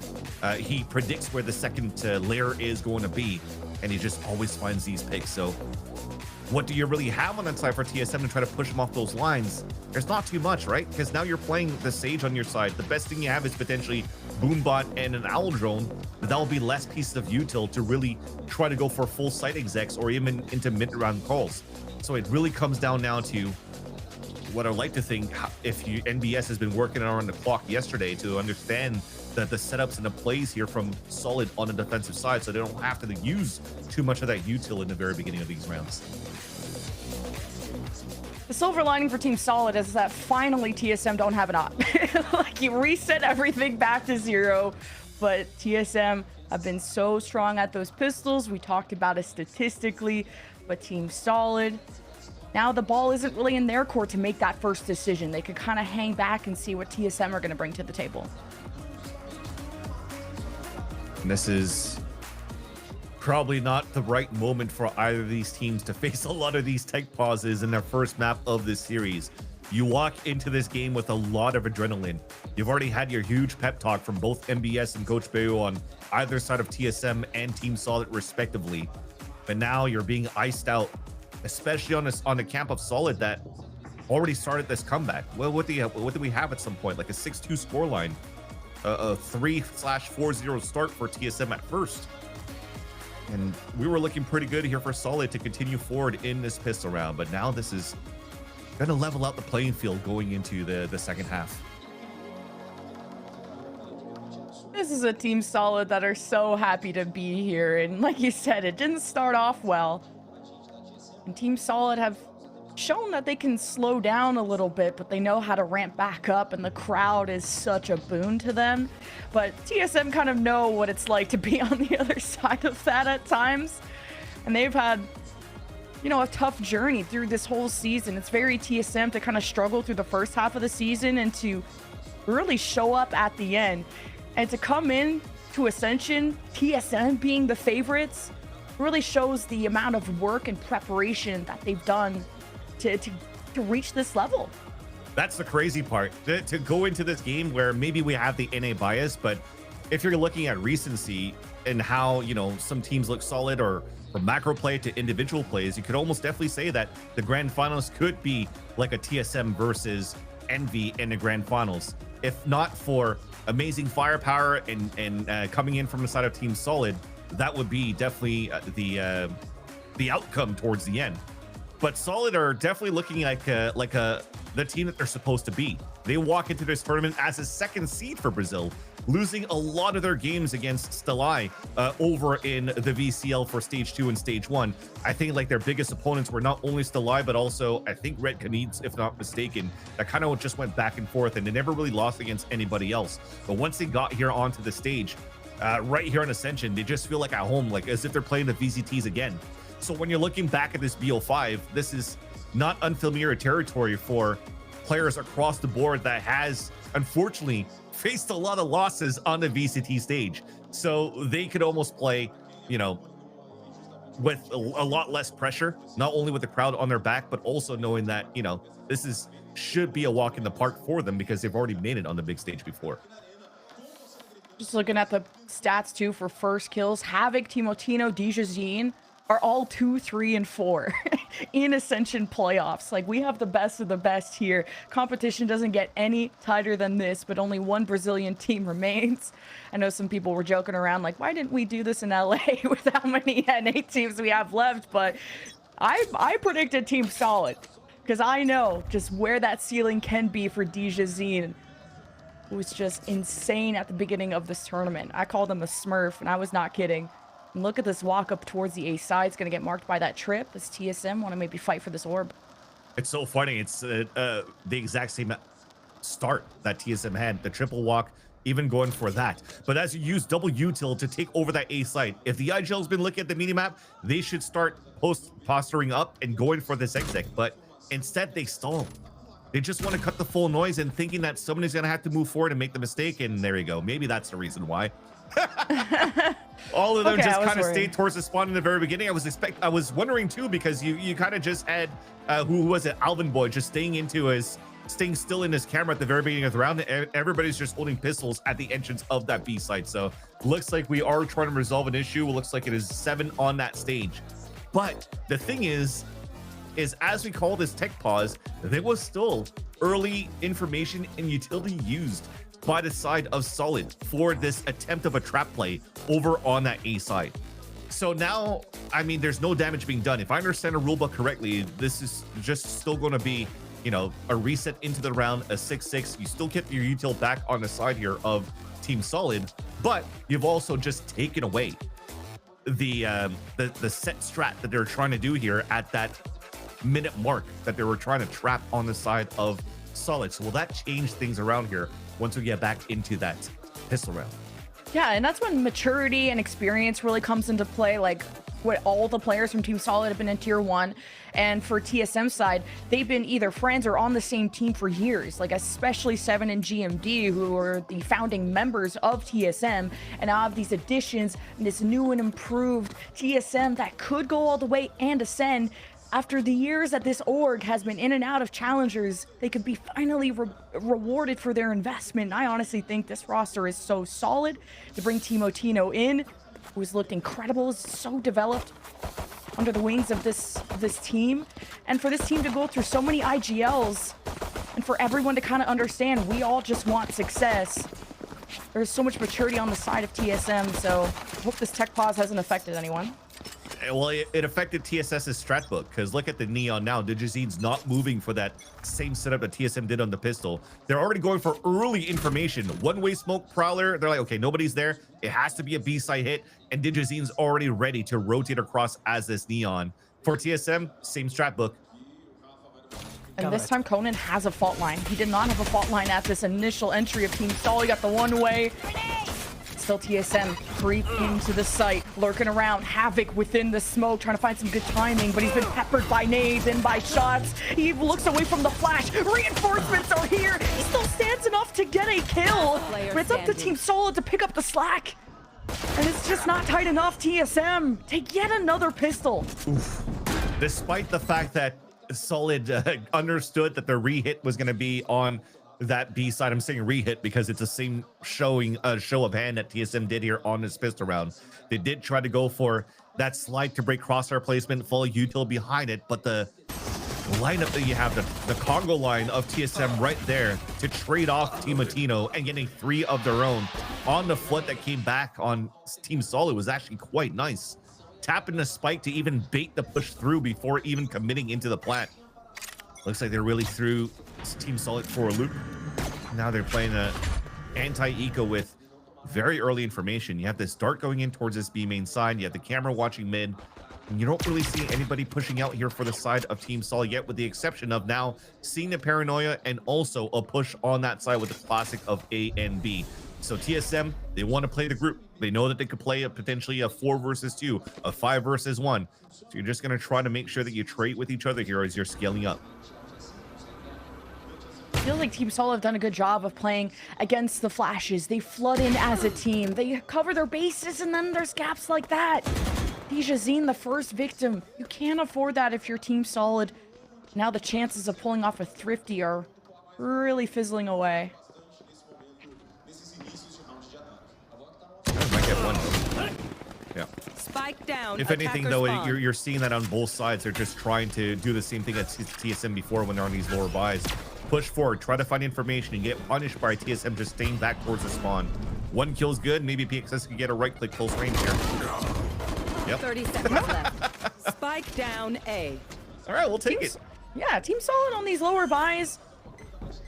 he predicts where the second layer is going to be, and he just always finds these picks. So what do you really have on that side for TSM to try to push him off those lines? There's not too much, right? Because now you're playing the Sage on your side. The best thing you have is potentially Boombot and an Owl Drone, but that will be less pieces of util to really try to go for full site execs or even into mid-round calls. So it really comes down now to what I like to think, if NBS has been working around the clock yesterday to understand that the setups and the plays here from Solid on the defensive side, so they don't have to use too much of that util in the very beginning of these rounds. The silver lining for Team Solid is that finally TSM don't have an op. Like, you reset everything back to 0, but TSM have been so strong at those pistols. We talked about it statistically, but Team Solid, now the ball isn't really in their court to make that first decision. They could kind of hang back and see what TSM are going to bring to the table. And this is probably not the right moment for either of these teams to face a lot of these tech pauses in their first map of this series. You walk into this game with a lot of adrenaline. You've already had your huge pep talk from both MBS and Coach Bayo on either side of TSM and Team Solid respectively. But now you're being iced out, especially on the camp of Solid that already started this comeback. Well, what did we have at some point? Like a 6-2 scoreline, a 3/4-0 start for TSM at first. And we were looking pretty good here for Solid to continue forward in this pistol round, but now this is going to level out the playing field going into the second half. This is a Team Solid that are so happy to be here, and like you said, it didn't start off well. And Team Solid have shown that they can slow down a little bit, but they know how to ramp back up, and the crowd is such a boon to them. But TSM kind of know what it's like to be on the other side of that at times, and they've had, you know, a tough journey through this whole season. It's very TSM to kind of struggle through the first half of the season and to really show up at the end, and to come in to Ascension, TSM being the favorites. really shows the amount of work and preparation that they've done to reach this level. That's the crazy part. To go into this game where maybe we have the NA bias, but if you're looking at recency and how, you know, some teams look solid, or from macro play to individual plays, you could almost definitely say that the grand finals could be like a TSM versus Envy in the grand finals. If not for amazing firepower and coming in from the side of Team Solid, that would be definitely the outcome towards the end. But Solid are definitely looking like the team that they're supposed to be. They walk into this tournament as a second seed for Brazil, losing a lot of their games against Stellai over in the VCL for stage 2 and stage 1. I think like their biggest opponents were not only Stellai, but also I think Red Canids, if not mistaken. That kind of just went back and forth, and they never really lost against anybody else. But once they got here onto the stage, right here on Ascension, they just feel like at home, like as if they're playing the VCTs again. So when you're looking back at this BO5, this is not unfamiliar territory for players across the board that has, unfortunately, faced a lot of losses on the VCT stage. So they could almost play, you know, with a lot less pressure, not only with the crowd on their back, but also knowing that, you know, this should be a walk in the park for them because they've already made it on the big stage before. Just looking at the stats too for first kills, Havoc, Timotino, Dijazine are all 2, 3, and 4 in Ascension playoffs. Like, we have the best of the best here. Competition doesn't get any tighter than this, but only one Brazilian team remains. I know some people were joking around like, why didn't we do this in LA with how many NA teams we have left? But I predicted Team Solid because I know just where that ceiling can be for Dijazine. It was just insane at the beginning of this tournament. I called him a smurf, and I was not kidding. And look at this walk up towards the A side. It's going to get marked by that trip. This TSM want to maybe fight for this orb. It's so funny. It's the exact same start that TSM had. The triple walk, even going for that. But as you use double util to take over that A site, if the IGL's been looking at the minimap, they should start posturing up and going for this exec. But instead, they stall. They just want to cut the full noise and thinking that somebody's going to have to move forward and make the mistake. And there you go. Maybe that's the reason why. All of them just kind of stayed towards the spawn in the very beginning. I was wondering too, because you kind of just had who was it, Alvin Boy, just staying still in his camera at the very beginning of the round. Everybody's just holding pistols at the entrance of that B site. So looks like we are trying to resolve an issue. It looks like it is 7 on that stage. But the thing is as we call this tech pause, there was still early information and utility used by the side of Solid for this attempt of a trap play over on that A side. So now, I mean, there's no damage being done. If I understand the rulebook correctly, this is just still going to be, you know, a reset into the round, a 6-6. You still get your util back on the side here of Team Solid, but you've also just taken away the set strat that they're trying to do here at that minute mark that they were trying to trap on the side of Solid. So will that change things around here once we get back into that pistol round? Yeah, and that's when maturity and experience really comes into play. Like, what all the players from Team Solid have been in Tier 1, and for TSM side, they've been either friends or on the same team for years, like especially Seven and GMD, who are the founding members of TSM, and now have these additions and this new and improved TSM that could go all the way and ascend. After the years that this org has been in and out of challengers, they could be finally rewarded for their investment. I honestly think this roster is so solid to bring Timotino in, who's looked incredible, is so developed under the wings of this team. And for this team to go through so many IGLs, and for everyone to kind of understand we all just want success. There's so much maturity on the side of TSM, so I hope this tech pause hasn't affected anyone. Well, it affected TSS's strat book, because look at the Neon now. Digizine's not moving for that same setup that TSM did on the pistol. They're already going for early information. One-way smoke prowler. They're like, okay, nobody's there. It has to be a B-side hit, and Digizine's already ready to rotate across as this Neon. For TSM, same strat book. And this time Conan has a fault line. He did not have a fault line at this initial entry of Team Solid. He got the one-way. Still TSM creep into the site, lurking around. Havoc within the smoke, trying to find some good timing, but he's been peppered by nades and by shots. He looks away from the flash. Reinforcements are here. He still stands enough to get a kill, but it's up to Team Solid to pick up the slack. And it's just not tight enough. TSM take yet another pistol. Oof. Despite the fact that Solid understood that the rehit was going to be on that B side. I'm saying rehit because it's the same show of hand that TSM did here on this pistol round. They did try to go for that slide to break crosshair placement, follow util behind it, but the lineup that you have, the Congo line of TSM right there to trade off Team Latino and getting 3 of their own on the foot that came back on Team Solid was actually quite nice. Tapping the spike to even bait the push through before even committing into the plant. Looks like they really threw Team Solid for a loop. Now they're playing a anti-eco with very early information. You have this dart going in towards this B main side. You have the camera watching mid. And you don't really see anybody pushing out here for the side of Team Solid yet, with the exception of now seeing the paranoia and also a push on that side with the classic of A and B. So TSM, they want to play the group. They know that they could play potentially a 4 versus 2, a 5 versus 1. So you're just going to try to make sure that you trade with each other here as you're scaling up. I feel like Team Solid have done a good job of playing against the flashes. They flood in as a team. They cover their bases, and then there's gaps like that. Dijazine, the first victim. You can't afford that if you're Team Solid. Now the chances of pulling off a Thrifty are really fizzling away. Might get one. Yeah. Spike down. If anything, though, you're seeing that on both sides. They're just trying to do the same thing as TSM before when they're on these lower buys. Push forward, try to find information, and get punished by TSM just staying back towards the spawn. 1 kill's good. Maybe PXS can get a right-click close range here. Yep. 30 seconds left. Spike down A. All right, we'll take it. Yeah, Team Solid on these lower buys,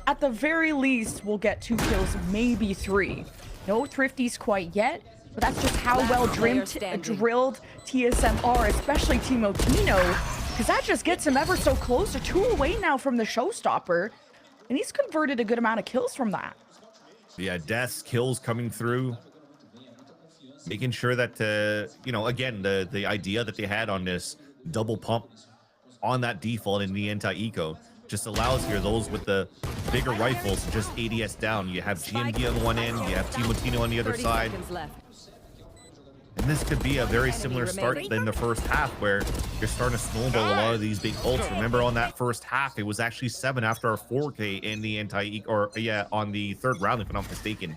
at the very least, will get 2 kills, maybe 3. No Thrifties quite yet, but that's just how well drilled TSM are, especially Team Otino, because that just gets him ever so close. They're 2 away now from the showstopper, and he's converted a good amount of kills from that. Yeah, deaths, kills coming through. Making sure that, you know, again, the idea that they had on this double pump on that default in the anti-eco just allows here those with the bigger rifles to just ADS down. You have GMD on one end, you have Team Latino on the other side. And this could be a very similar start than the first half, where you're starting to snowball a lot of these big ults. Remember, on that first half, it was actually 7 after a 4K in the anti-eco, or yeah, on the 3rd round, if I'm not mistaken,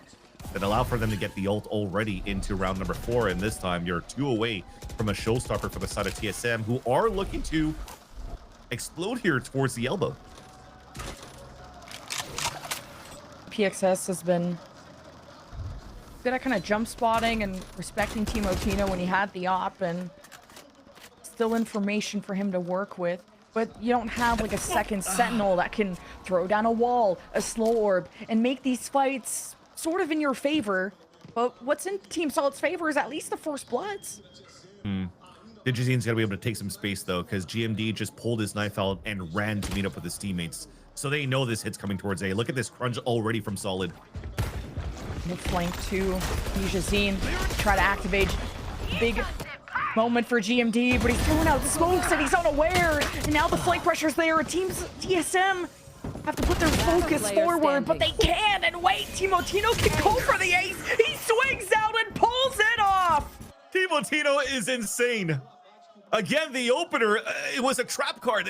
that allow for them to get the ult already into round number 4. And this time you're 2 away from a showstopper for the side of TSM, who are looking to explode here towards the elbow. PXS has been good at kind of jump spotting and respecting Team Otino when he had the op, and still information for him to work with. But you don't have like a second sentinel that can throw down a wall, a slow orb, and make these fights sort of in your favor. But what's in Team Solid's favor is at least the first bloods. Digizine's got to be able to take some space, though, because GMD just pulled his knife out and ran to meet up with his teammates. So they know this hit's coming towards A. Look at this crunch already from Solid. Mid flank to Dijazine. Try to activate. Big moment for GMD, but he's throwing out smokes and he's unaware. And now the flank pressure's there. Teams TSM have to put their focus forward, but they can't. And wait, Team Otino can go for the ace. He swings out and pulls it off. Team Latino is insane. Again, the opener, it was a trap card.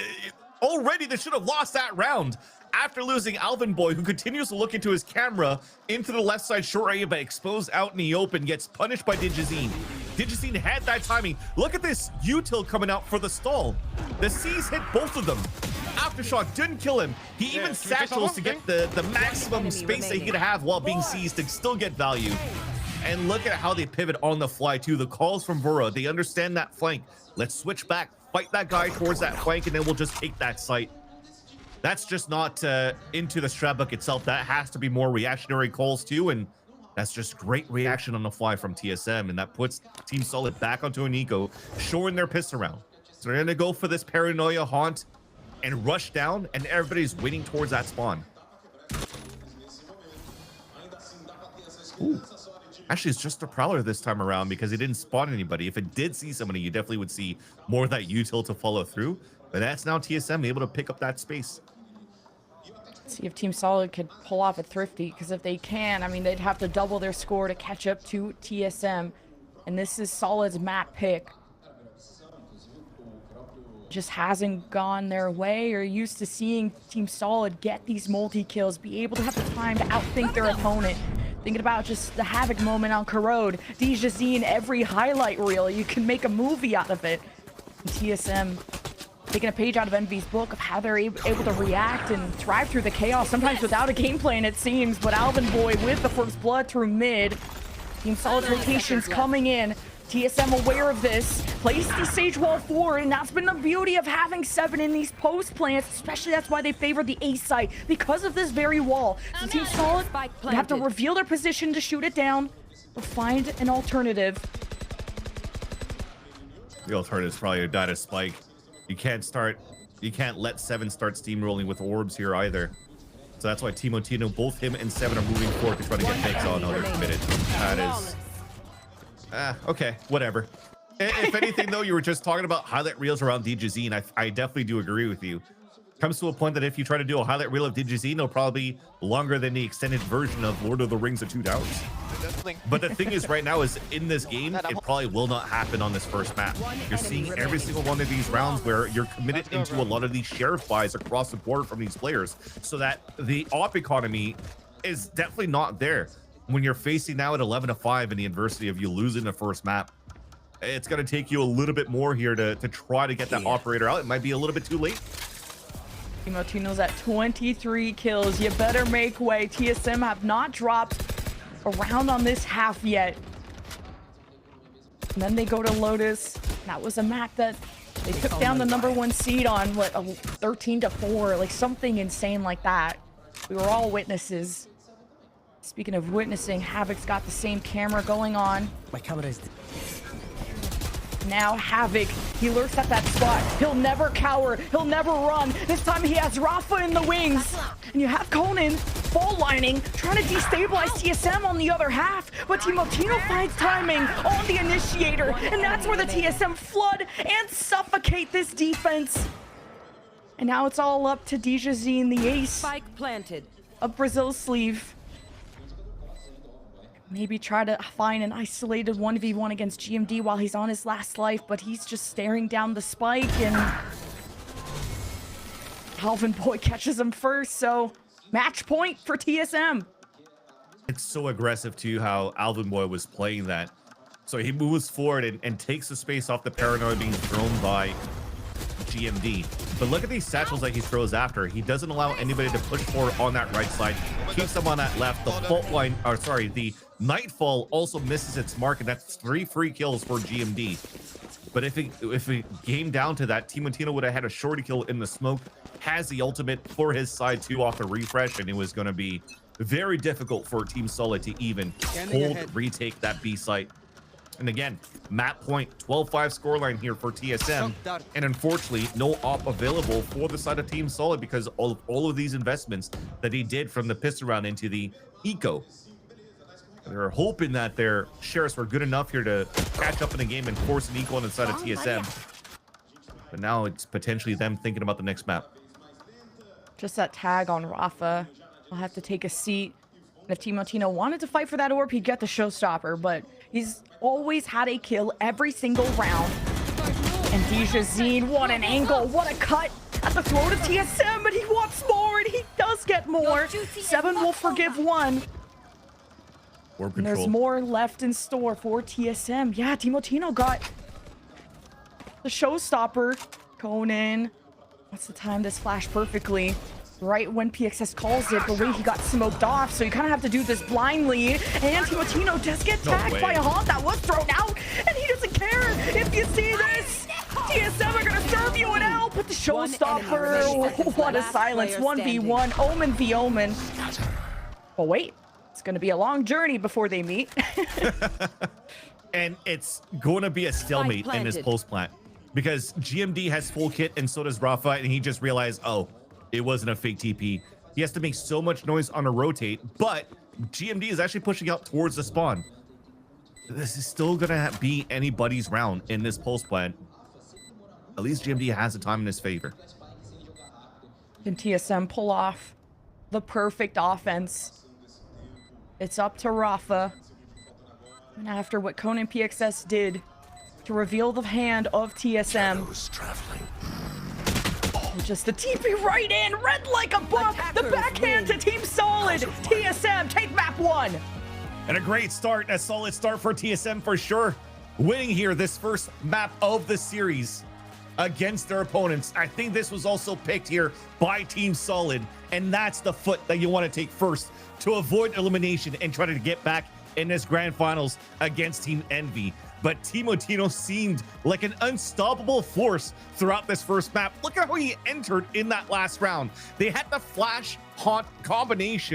Already, they should have lost that round. After losing Alvin Boy, who continues to look into his camera into the left side short area, but exposed out in the open, gets punished by Digizine. Digizine had that timing. Look at this util coming out for the stall. The C's hit both of them. Aftershock didn't kill him. He even satchels to get the maximum space that he could have while being seized to still get value. And look at how they pivot on the fly, too. The calls from Vura, they understand that flank. Let's switch back, fight that guy towards that flank, and then we'll just take that site. That's just not into the strat book itself. That has to be more reactionary calls, too, and that's just great reaction on the fly from TSM, and that puts Team Solid back onto an eco, showing their piss around. So they're going to go for this paranoia haunt and rush down, and everybody's waiting towards that spawn. Ooh. Actually, it's just a Prowler this time around because it didn't spawn anybody. If it did see somebody, you definitely would see more of that util to follow through. But that's now TSM able to pick up that space. See if Team Solid could pull off a Thrifty, because if they can, I mean, they'd have to double their score to catch up to TSM. And this is Solid's map pick. Just hasn't gone their way. You're used to seeing Team Solid get these multi-kills, be able to have the time to outthink their opponent. Thinking about just the Havoc moment on Corrode. DJZ, every highlight reel, you can make a movie out of it. And TSM taking a page out of Envy's book of how they're able to react and thrive through the chaos, sometimes without a game plan, it seems. But Alvin Boy with the first blood through mid. Team Solid's rotations coming in. TSM aware of this, placed the Sage Wall forward, and that's been the beauty of having 7 in these post plants, especially that's why they favor the A site, because of this very wall. So Team Solid would have to reveal their position to shoot it down, or find an alternative. The alternative is probably a data spike. You can't let 7 start steamrolling with orbs here either. So that's why Timotino, both him and 7 are moving forward to try to get picks on. Oh, they're committed. That is... okay, whatever. If anything, though, you were just talking about highlight reels around DJZ, and I definitely do agree with you. Comes to a point that if you try to do a highlight reel of DJZ, it'll probably be longer than the extended version of Lord of the Rings: The Two Towers. But the thing is, right now, is in this game, it probably will not happen on this first map. You're seeing every single one of these rounds where you're committed into a lot of these sheriff buys across the board from these players, so that the op economy is definitely not there. When you're facing now at 11-5 in the adversity of you losing the first map, it's going to take you a little bit more here to try to get that operator out. It might be a little bit too late. Timotino's at 23 kills. You better make way. TSM have not dropped a round on this half yet. And then they go to Lotus. That was a map that they took down the #1 seed on, what, 13-4, like something insane like that. We were all witnesses. Speaking of witnessing, Havoc's got the same camera going on. My camera is... Now Havoc, he lurks at that spot. He'll never cower. He'll never run. This time he has Rafa in the wings. And you have Conan full lining, trying to destabilize TSM on the other half. But Timotino finds timing on the initiator. And that's where the TSM flood and suffocate this defense. And now it's all up to DJZ and the ace Spike planted. of Brazil's sleeve. Maybe try to find an isolated 1v1 against GMD while he's on his last life, but he's just staring down the spike, and Alvin Boy catches him first, so match point for TSM. It's so aggressive too how Alvin Boy was playing that. So he moves forward and takes the space off the paranoia being thrown by GMD. But look at these satchels that he throws after. He doesn't allow anybody to push forward on that right side. Keeps them on that left. The fault line, or sorry, the Nightfall also misses its mark, and that's 3 free kills for GMD. But if it came down to that, Timotino would have had a shorty kill in the smoke, has the ultimate for his side too off the refresh, and it was going to be very difficult for Team Solid to even retake that B site. And again, map point, 12-5 scoreline here for TSM. And unfortunately, no op available for the side of Team Solid because all of these investments that he did from the pistol round into the eco. They're hoping that their sheriffs were good enough here to catch up in the game and force an eco on the side of TSM. But now it's potentially them thinking about the next map. Just that tag on Rafa. I'll have to take a seat. And if Timotino wanted to fight for that orb, he'd get the showstopper, but he's always had a kill every single round. And DJZ, what an angle, what a cut at the throat of TSM, but he wants more, and he does get more. 7 will forgive 1. Orb And there's control. more left in store for TSM. Yeah, Timotino got the showstopper. Conan wants to time this flash perfectly. Right when PXS calls it, the way he got smoked off, so you kind of have to do this blindly. And Timotino does get tagged by a haunt that was thrown out, and he doesn't care. If you see this, TSM are gonna serve you an L, but the showstopper, what a silence. 1v1, Omen v Omen. But wait, it's gonna be a long journey before they meet. And it's going to be a stalemate in this post plant because GMD has full kit and so does Rafa, and he just realized, oh, it wasn't a fake TP. He has to make so much noise on a rotate, but GMD is actually pushing out towards the spawn. This is still gonna be anybody's round in this post plant. At least GMD has the time in his favor. Can TSM pull off the perfect offense? It's up to Rafa. And after what Conan PXS did to reveal the hand of TSM, oh, just the TP right in, red like a buck, the backhand to Team Solid. TSM take map 1. And a great start, a solid start for TSM for sure. Winning here this first map of the series against their opponents. I think this was also picked here by Team Solid, and that's the foot that you want to take first to avoid elimination and try to get back in this grand finals against Team Envy. But Timo Tino seemed like an unstoppable force throughout this first map. Look at how he entered in that last round. They had the flash haunt combination